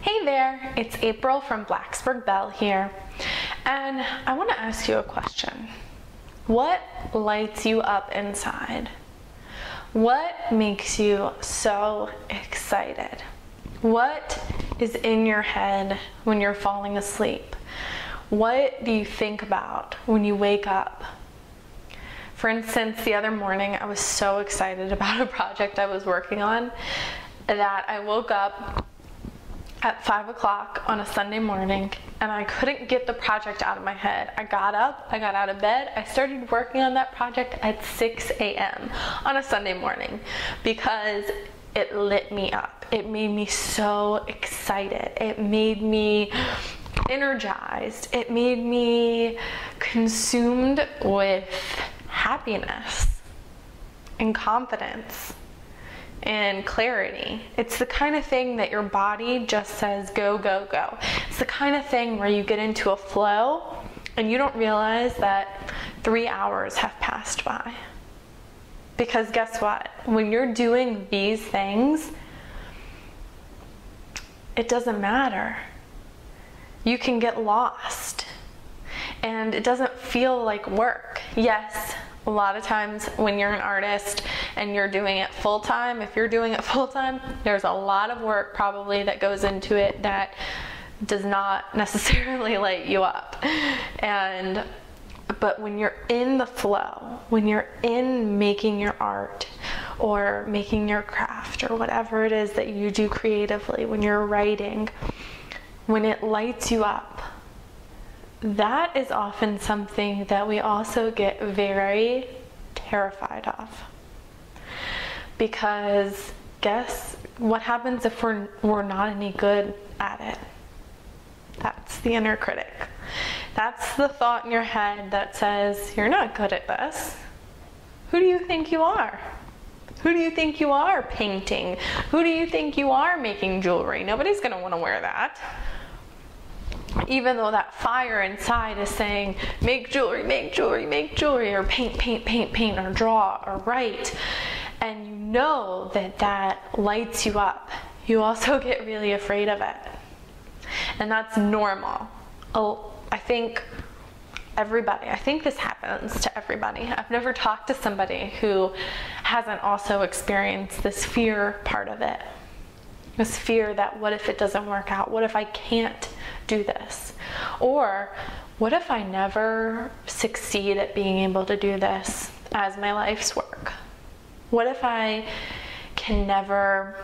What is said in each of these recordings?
Hey there, it's April from Blacksburg Bell here, and I want to ask you a question. What lights you up inside? What makes you so excited? What is in your head when you're falling asleep? What do you think about when you wake up? For instance, the other morning I was so excited about a project I was working on that I woke up at 5 o'clock on a Sunday morning and I couldn't get the project out of my head. I got up, I got out of bed, I started working on that project at 6 a.m. on a Sunday morning because it lit me up. It made me so excited. It made me energized. It made me consumed with happiness and confidence and clarity. It's the kind of thing that your body just says, go, go, go. It's the kind of thing where you get into a flow and you don't realize that 3 hours have passed by. Because guess what? When you're doing these things, it doesn't matter. You can get lost and it doesn't feel like work. Yes, a lot of times when you're an artist and you're doing it full time, if you're doing it full time, there's a lot of work probably that goes into it that does not necessarily light you up. But when you're in the flow, when you're in making your art or making your craft or whatever it is that you do creatively, when you're writing, when it lights you up, that is often something that we also get very terrified of. Because guess what happens if we're not any good at it? That's the inner critic. That's the thought in your head that says, you're not good at this. Who do you think you are? Who do you think you are painting? Who do you think you are making jewelry? Nobody's gonna wanna wear that. Even though that fire inside is saying, make jewelry, make jewelry, make jewelry, or paint, paint, paint, paint, or draw, or write. And you know that that lights you up. You also get really afraid of it. And that's normal. I think this happens to everybody. I've never talked to somebody who hasn't also experienced this fear part of it. This fear that what if it doesn't work out? What if I can't do this? Or what if I never succeed at being able to do this as my life's work? What if I can never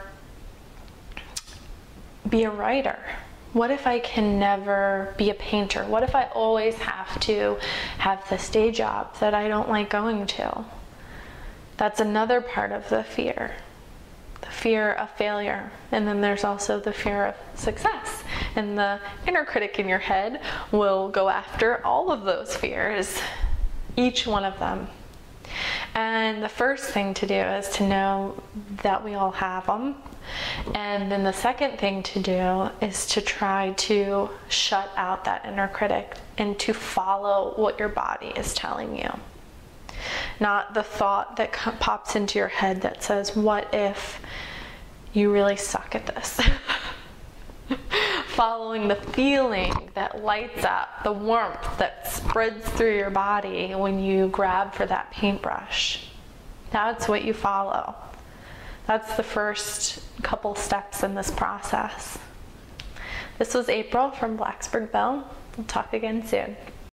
be a writer? What if I can never be a painter? What if I always have to have this day job that I don't like going to? That's another part of the fear. The fear of failure. And then there's also the fear of success. And the inner critic in your head will go after all of those fears, each one of them. And the first thing to do is to know that we all have them. And then the second thing to do is to try to shut out that inner critic and to follow what your body is telling you. Not the thought that pops into your head that says, what if you really suck at this? Following the feeling that lights up, the warmth that spreads through your body when you grab for that paintbrush. That's what you follow. That's the first couple steps in this process. This was April from Blacksburg Bell. We'll talk again soon.